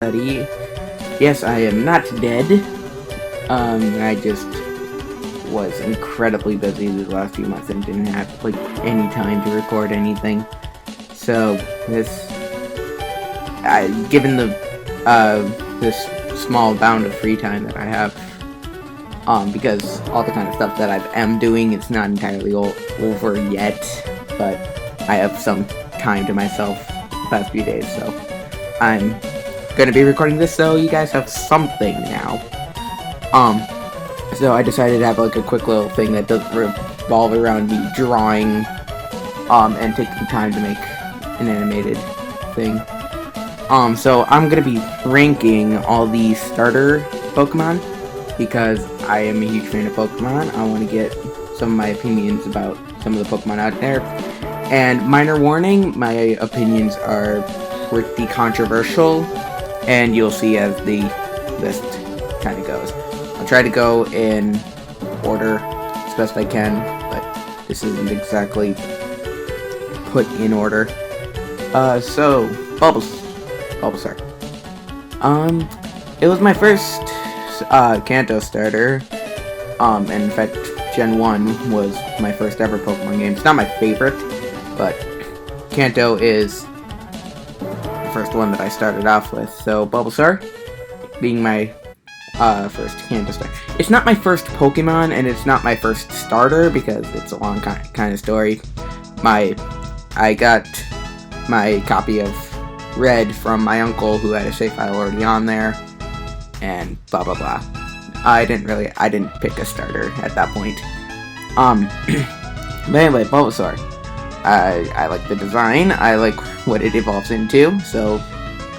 Buddy. Yes, I am not dead. I just was incredibly busy the last few months and didn't have like any time to record anything. So given the this small bound of free time that I have, because all the kind of stuff that I am doing is not entirely over yet, but I have some time to myself the past few days, so I'm gonna be recording this so you guys have something now. So I decided to have like a quick little thing that doesn't revolve around me drawing and taking time to make an animated thing. So I'm gonna be ranking all the starter Pokemon because I am a huge fan of Pokemon. I want to get some of my opinions about some of the Pokemon out there. And minor warning, my opinions are pretty controversial, and you'll see as the list kind of goes. I'll try to go in order as best I can, but this isn't exactly put in order. So Bulbasaur. It was my first Kanto starter. And in fact, Gen 1 was my first ever Pokemon game. It's not my favorite, but Kanto is the first one that I started off with. So Bulbasaur being my first Kanto starter. It's not my first Pokemon, and it's not my first starter because it's a long kind of story. I got my copy of Red from my uncle who had a save file already on there, and blah blah blah. I didn't pick a starter at that point. But anyway, Bulbasaur. I like the design. I like what it evolves into. So,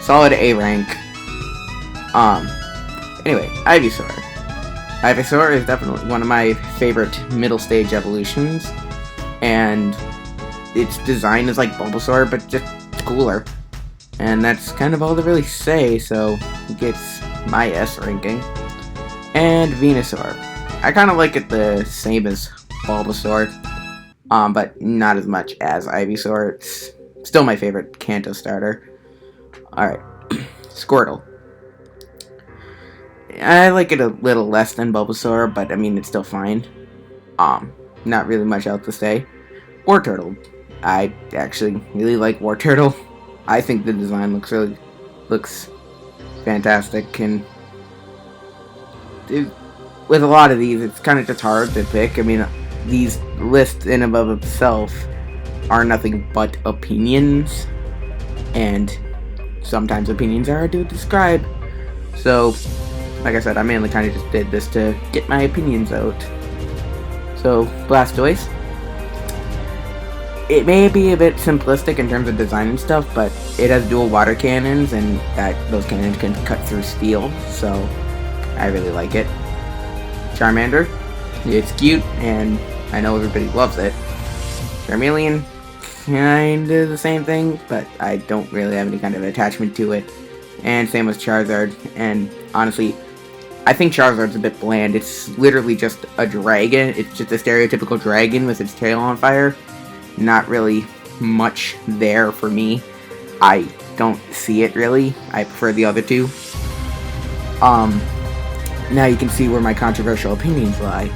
solid A rank. Anyway, Ivysaur. Ivysaur is definitely one of my favorite middle stage evolutions, and its design is like Bulbasaur, but just cooler. And that's kind of all to really say, so it gets my S ranking. And Venusaur. I kind of like it the same as Bulbasaur, but not as much as Ivysaur. It's still my favorite Kanto starter. Alright, Squirtle. I like it a little less than Bulbasaur, but I mean, it's still fine. Not really much else to say. Wartortle. I actually really like Wartortle. I think the design looks fantastic, and with a lot of these, it's kind of just hard to pick. I mean, these lists in and of itself are nothing but opinions, and sometimes opinions are hard to describe. So, like I said, I mainly kind of just did this to get my opinions out. So, Blastoise. It may be a bit simplistic in terms of design and stuff, but it has dual water cannons, and those cannons can cut through steel, so I really like it. Charmander. It's cute, and I know everybody loves it. Charmeleon. Kinda the same thing, but I don't really have any kind of attachment to it. And same with Charizard, and honestly, I think Charizard's a bit bland. It's literally just a dragon. It's just a stereotypical dragon with its tail on fire. Not really much there for me. I don't see it really. I prefer the other two. Now you can see where my controversial opinions lie.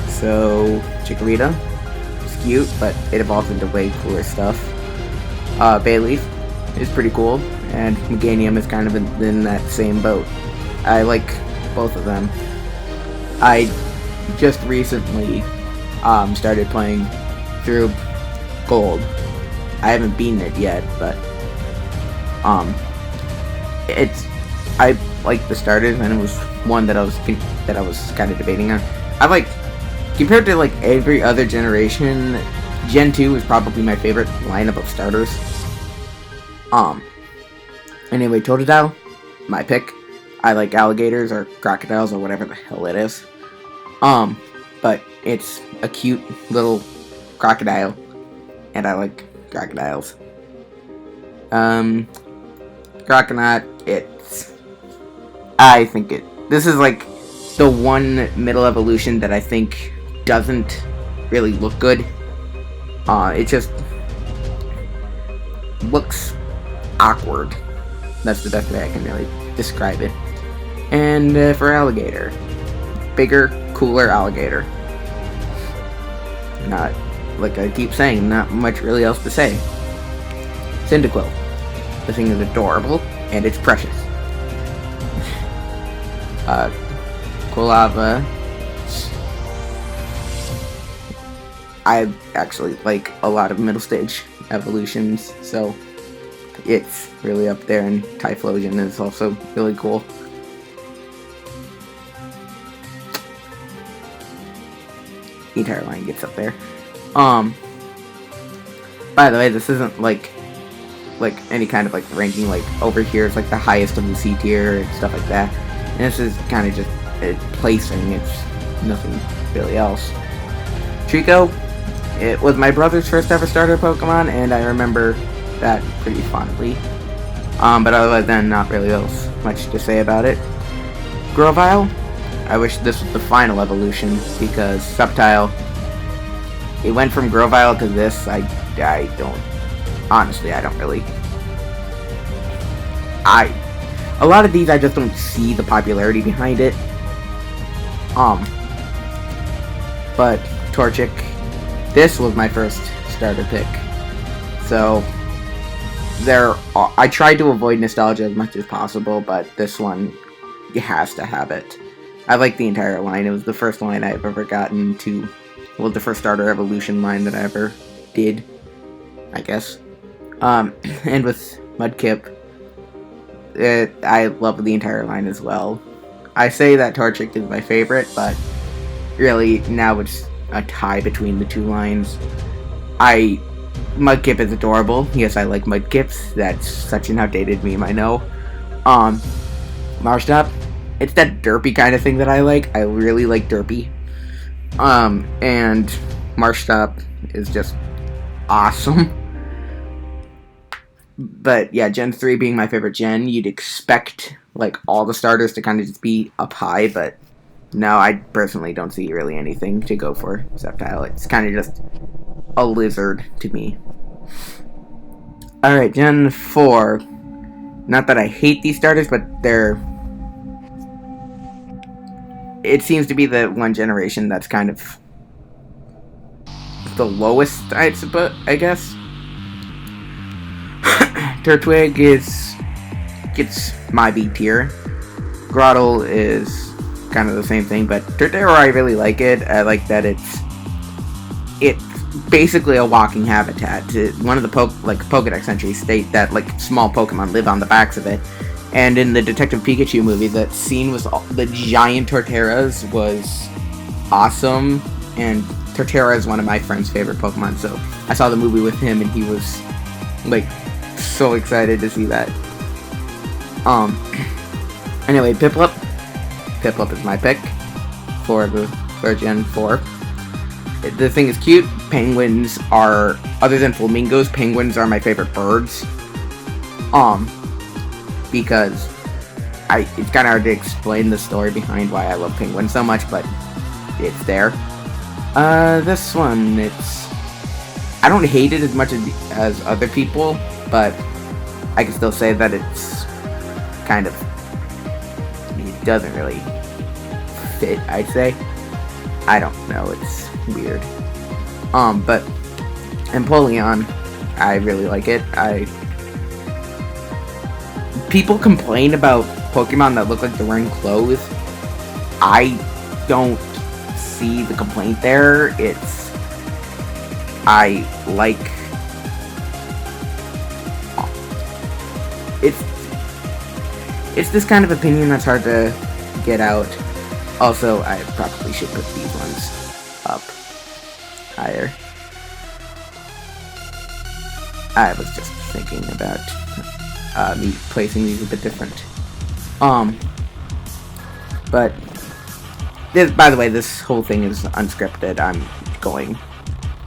So Chikorita. It's cute, but it evolves into way cooler stuff. Bayleaf is pretty cool, and Meganium is kind of in that same boat. I like both of them. I just recently started playing through Gold. I haven't beaten it yet, but I like the starters, and it was one that I was kind of debating on. I like, compared to like every other generation, Gen 2 is probably my favorite lineup of starters. Anyway, Totodile, my pick. I like alligators or crocodiles or whatever the hell it is. But it's a cute little crocodile, and I like crocodiles. Croconaut, this is like the one middle evolution that I think doesn't really look good. It just looks awkward. That's the best way I can really describe it. And for alligator, bigger, cooler alligator. Not, like I keep saying, not much really else to say. Cyndaquil. The thing is adorable, and it's precious. Quilava. I actually like a lot of middle stage evolutions, so it's really up there, and Typhlosion is also really cool. The entire line gets up there. By the way, this isn't like any kind of like ranking. Like over here is like the highest of the C tier and stuff like that, and this is kind of just a placing. It's nothing really else. Trico, it was my brother's first ever starter Pokemon, and I remember that pretty fondly. But other than not really else much to say about it. Grovyle, I wish this was the final evolution, because Sceptile, it went from Grovyle to this. I don't, honestly, I don't really, a lot of these I just don't see the popularity behind it. But Torchic, this was my first starter pick, so I tried to avoid nostalgia as much as possible, but this one has to have it. I like the entire line. It was the first line I've ever gotten to, well, the first starter evolution line that I ever did, I guess. And with Mudkip, I love the entire line as well. I say that Torchic is my favorite, but really now it's a tie between the two lines. Mudkip is adorable. Yes, I like Mudkips. That's such an outdated meme, I know. Marshtomp, it's that derpy kind of thing that I like. I really like derpy. And Marshtomp is just awesome. But yeah, Gen 3 being my favorite gen, you'd expect like all the starters to kind of just be up high, but no, I personally don't see really anything to go for Sceptile. It's kind of just a lizard to me. Alright, Gen 4. Not that I hate these starters, but it seems to be the one generation that's kind of the lowest, I suppose, I guess. Turtwig gets my B tier. Grottle is kind of the same thing, but Torterra, I really like it. I like that it's basically a walking habitat. One of the Pokedex entries state that like small Pokemon live on the backs of it. And in the Detective Pikachu movie, that scene was the giant Torterras was awesome. And Torterra is one of my friend's favorite Pokemon, so I saw the movie with him, and he was like so excited to see that. Anyway, Piplup. Piplup is my pick for Gen 4. The thing is cute. Penguins are, other than flamingos, penguins are my favorite birds. Because it's kind of hard to explain the story behind why I love penguins so much, but it's there. This one, I don't hate it as much as other people, but I can still say that it's kind of, it doesn't really fit, I'd say. I don't know, it's weird. But Empoleon, I really like it. People complain about Pokemon that look like they're wearing clothes. I don't see the complaint there. It's this kind of opinion that's hard to get out. Also, I probably should put these ones up higher. I was just thinking about me placing these a bit different. But by the way, this whole thing is unscripted. I'm going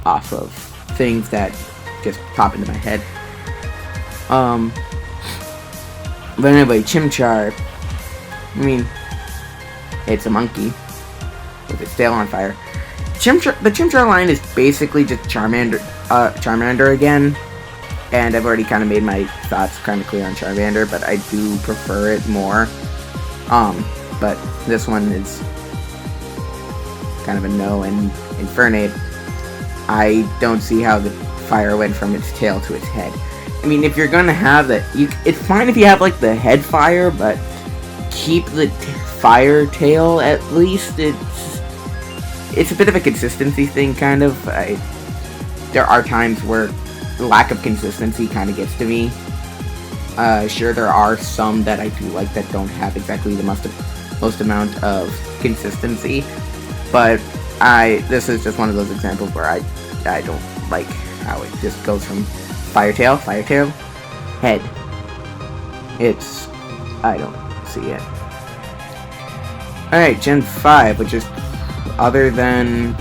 off of things that just pop into my head. But anyway, Chimchar. I mean, it's a monkey with its tail on fire. The Chimchar line is basically just Charmander again. And I've already kind of made my thoughts kind of clear on Charmander, but I do prefer it more. But this one is kind of a no. And Infernape, I don't see how the fire went from its tail to its head. I mean, if you're gonna have that, it's fine if you have like the head fire, but keep the fire tail at least. It's a bit of a consistency thing, kind of. There are times where the lack of consistency kind of gets to me. Sure, there are some that I do like that don't have exactly the most amount of consistency, but this is just one of those examples where I don't like how it just goes from fire tail, head. I don't see it. Alright, Gen 5, which is other than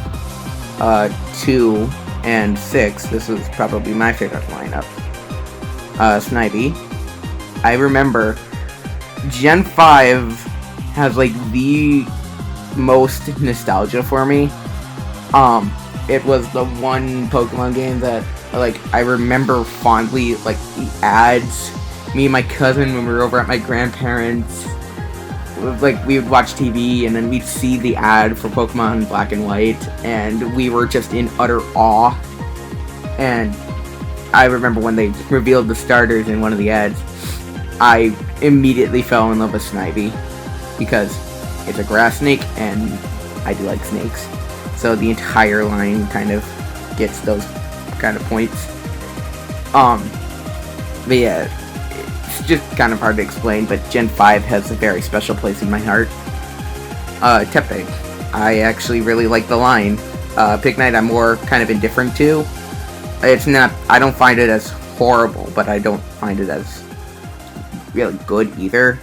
2 and 6, this is probably my favorite lineup. Snivy. I remember Gen 5 has like the most nostalgia for me. It was the one Pokemon game that like I remember fondly, like the ads. Me and my cousin, when we were over at my grandparents, like we would watch TV and then we'd see the ad for Pokemon Black and White, and we were just in utter awe. And I remember when they revealed the starters in one of the ads, I immediately fell in love with Snivy because it's a grass snake and I do like snakes, so the entire line kind of gets those kind of points. But yeah, it's just kind of hard to explain, but Gen 5 has a very special place in my heart. Tepig, I actually really like the line. Pignite I'm more kind of indifferent to. It's not, I don't find it as horrible, but I don't find it as really good either.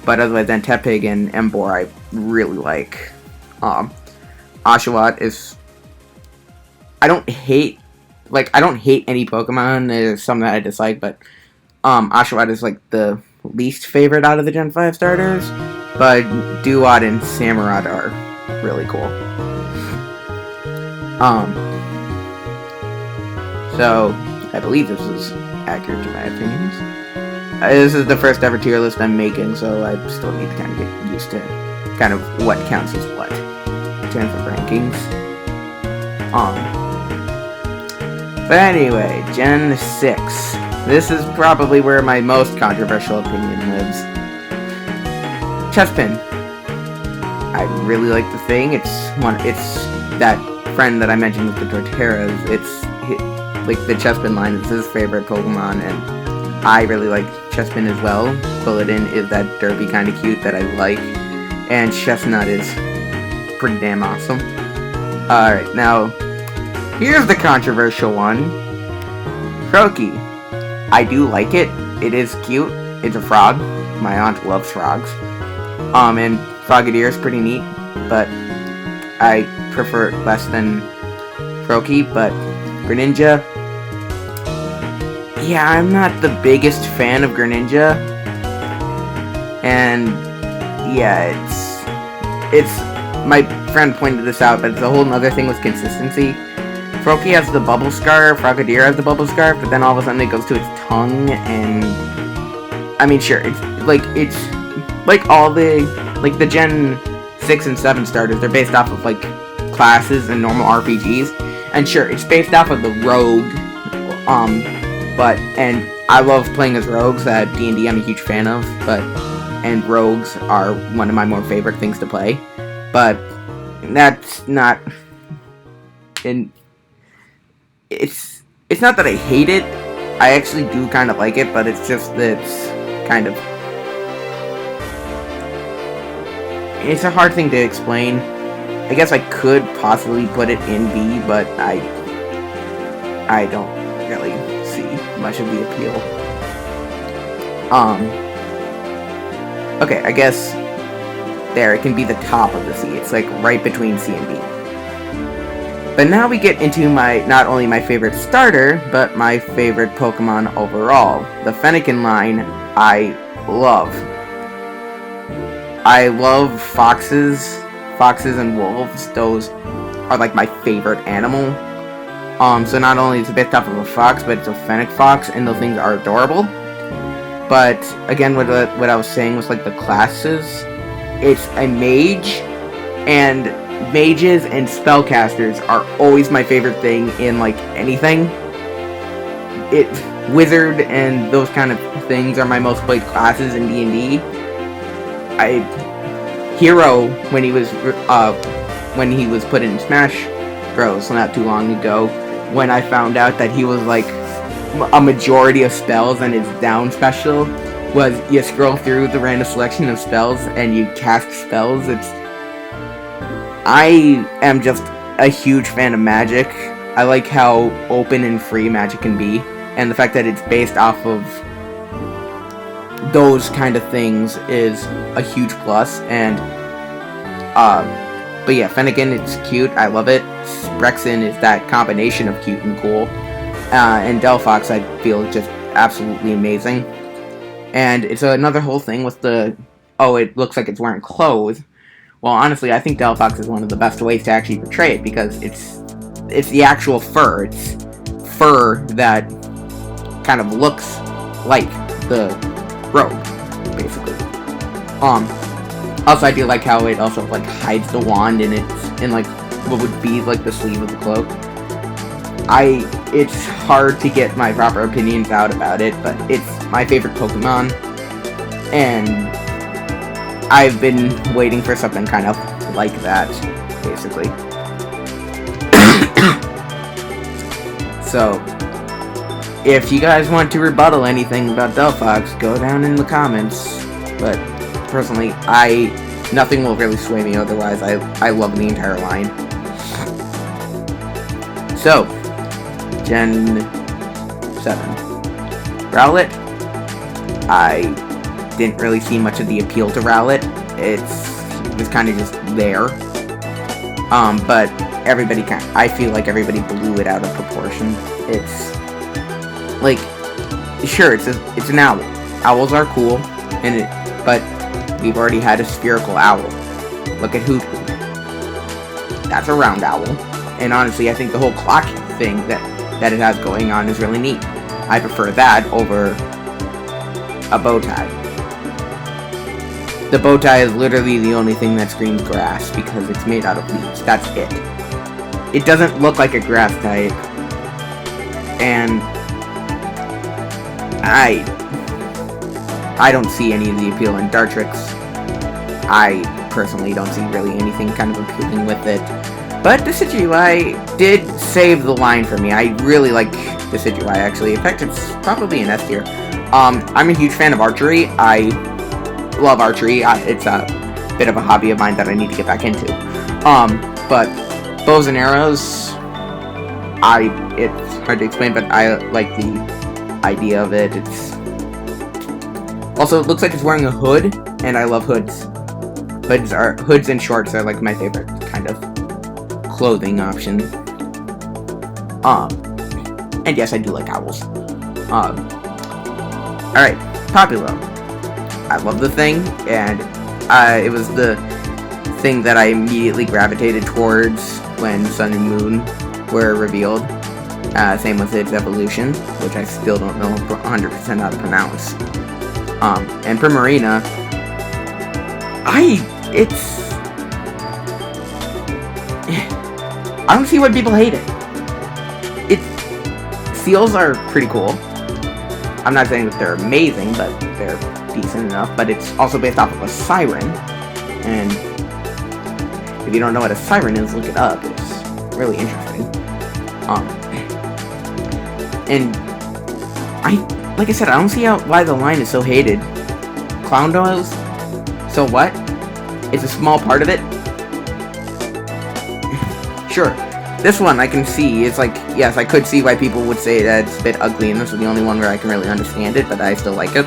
But otherwise than Tepig and Emboar, I really like. Oshawott is, I don't hate any Pokemon. There's some that I dislike, but Oshawott is like the least favorite out of the Gen 5 starters. But Duat and Samurott are really cool. So I believe this is accurate to my opinions. This is the first ever tier list I'm making, so I still need to kind of get used to kind of what counts as what in terms of rankings. But anyway, Gen 6. This is probably where my most controversial opinion lives. Chespin. I really like the thing. It's that friend that I mentioned with the Torterras. Like the Chespin line is his favorite Pokemon, and I really like Chespin as well. Bulletin is that derpy kind of cute that I like, and Chestnut is pretty damn awesome. Alright, now here's the controversial one. Croaky. I do like it. It is cute. It's a frog. My aunt loves frogs. And Frogadier is pretty neat, but I prefer it less than Croaky. But Greninja, yeah, I'm not the biggest fan of Greninja. And yeah, it's my friend pointed this out, but it's a whole nother thing with consistency. Croaky has the bubble scarf, Frogadier has the bubble scarf, but then all of a sudden it goes to its tongue, and I mean, sure, it's like all the Gen 6 and 7 starters, they're based off of like classes and normal RPGs, and sure, it's based off of the rogue, and I love playing as rogues. D&D I'm a huge fan of, and rogues are one of my more favorite things to play, but that's not it's not that I hate it. I actually do kind of like it, but it's just that it's a hard thing to explain. I guess I could possibly put it in B, but I don't really see much of the appeal. Okay, I guess there, it can be the top of the C. It's like right between C and B. But now we get into not only my favorite starter, but my favorite Pokemon overall. The Fennekin line, I love. I love foxes and wolves. Those are like my favorite animal. So not only is it based off of a fox, but it's a fennec fox, and those things are adorable. But again, what I was saying was like the classes. It's a mage, and mages and spellcasters are always my favorite thing in like anything. Wizard and those kind of things are my most played classes in D&D. Hero, when he was put in Smash Bros. Not too long ago, when I found out that he was like a majority of spells, and his down special was you scroll through the random selection of spells and you cast spells. I am just a huge fan of Magic. I like how open and free Magic can be, and the fact that it's based off of those kind of things is a huge plus. And but yeah, Fennekin, it's cute, I love it. Brexen is that combination of cute and cool, and Delphox I feel is just absolutely amazing. And it's another whole thing with it looks like it's wearing clothes. Well, honestly, I think Delphox is one of the best ways to actually portray it, because it's the actual fur. It's fur that kind of looks like the robe, basically. Also, I do like how it also like hides the wand, and it's in like what would be like the sleeve of the cloak. It's hard to get my proper opinions out about it, but it's my favorite Pokemon, and I've been waiting for something kind of like that, basically. So, if you guys want to rebuttal anything about Delphox, go down in the comments. But personally, nothing will really sway me otherwise. I love the entire line. So, Gen 7. Rowlet. I didn't really see much of the appeal to Rowlet. It was kind of just there. But I feel like everybody blew it out of proportion. It's like, sure, it's an owl. Owls are cool, but we've already had a spherical owl. Look at Hoot. That's a round owl. And honestly, I think the whole clock thing that it has going on is really neat. I prefer that over a bow tie. The bow tie is literally the only thing that screams grass, because it's made out of leaves. That's it. It doesn't look like a grass type. And I don't see any of the appeal in Dartrix. I personally don't see really anything kind of appealing with it. But Decidueye did save the line for me. I really like Decidueye, actually. In fact, it's probably an S tier. I'm a huge fan of archery. I love archery. It's a bit of a hobby of mine that I need to get back into. But bows and arrows, it's hard to explain, but I like the idea of it. Also, it looks like it's wearing a hood, and I love hoods. Hoods and shorts are like my favorite kind of clothing option. And yes, I do like owls. Alright, Populo. I love the thing, and it was the thing that I immediately gravitated towards when Sun and Moon were revealed. Same with its evolution, which I still don't know 100% how to pronounce. And Primarina, I don't see why people hate it. Seals are pretty cool. I'm not saying that they're amazing, but they're decent enough. But it's also based off of a siren, and if you don't know what a siren is, look it up. It's really interesting. And like I said, I don't see why the line is so hated. Clowndoils? So what? It's a small part of it? Sure. This one I can see. It's like, yes, I could see why people would say that it's a bit ugly, and this is the only one where I can really understand it, but I still like it.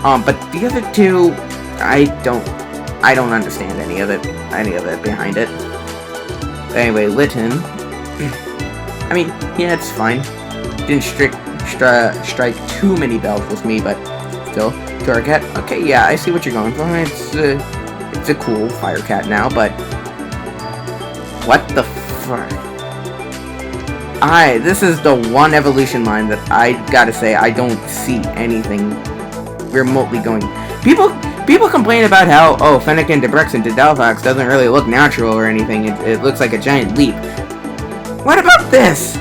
But the other two, I don't understand any of it behind it. Anyway, Litten. I mean, yeah, it's fine. Didn't strike too many bells with me, but still. Torracat. Okay, yeah, I see what you're going for. It's a cool fire cat now, but what the fuck? This is the one evolution line that I gotta say I don't see anything remotely going. People complain about how, oh, Fennekin to Brexen to Delphox doesn't really look natural or anything. It looks like a giant leap. What about this?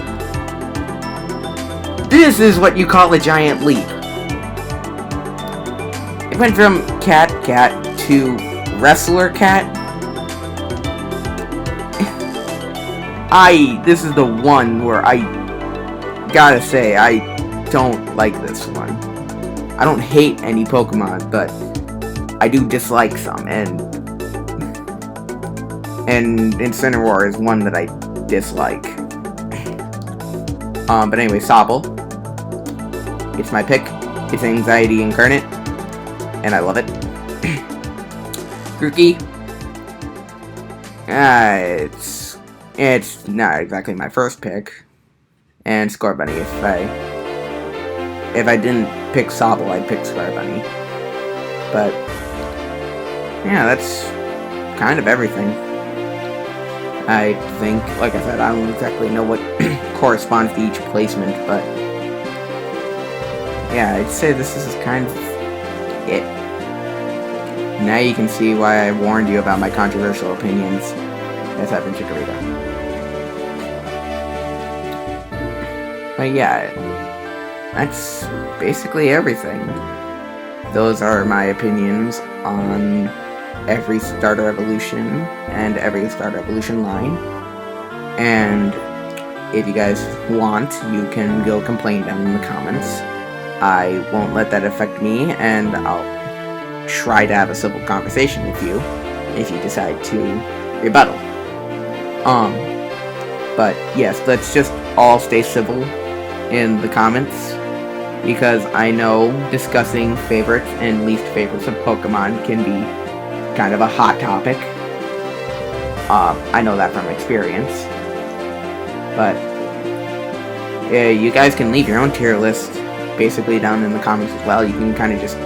This is what you call a giant leap. It went from cat to wrestler cat. This is the one where I gotta say I don't like this one. I don't hate any Pokemon, but I do dislike some, and Incineroar is one that I dislike. But anyway, Sobble. It's my pick. It's Anxiety Incarnate, and I love it. Grookey. It's not exactly my first pick. And Scorbunny. If I didn't pick Sobble, I'd pick Scorbunny. But yeah, that's kind of everything. I think, like I said, I don't exactly know what corresponds to each placement, but yeah, I'd say this is kind of it. Now you can see why I warned you about my controversial opinions as I've been Chikorita. But yeah, that's basically everything. Those are my opinions on every starter evolution and every starter evolution line. And if you guys want, you can go complain down in the comments. I won't let that affect me, and I'll try to have a civil conversation with you if you decide to rebuttal. But yes, let's just all stay civil in the comments, because I know discussing favorites and least favorites of Pokemon can be kind of a hot topic. I know that from experience. But you guys can leave your own tier list basically down in the comments as well. You can kind of just,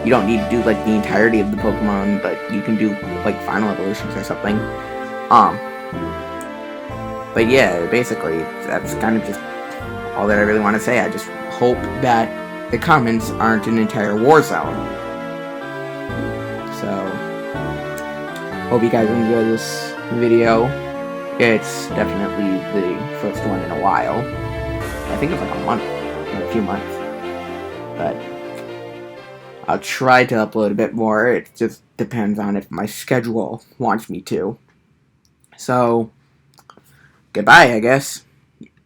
you don't need to do like the entirety of the Pokemon, but you can do like final evolutions or something. But yeah, basically that's kind of just all that I really want to say. I just hope that the comments aren't an entire war zone. So, hope you guys enjoy this video. It's definitely the first one in a while. I think it's like a month, or a few months. But I'll try to upload a bit more. It just depends on if my schedule wants me to. So, goodbye, I guess.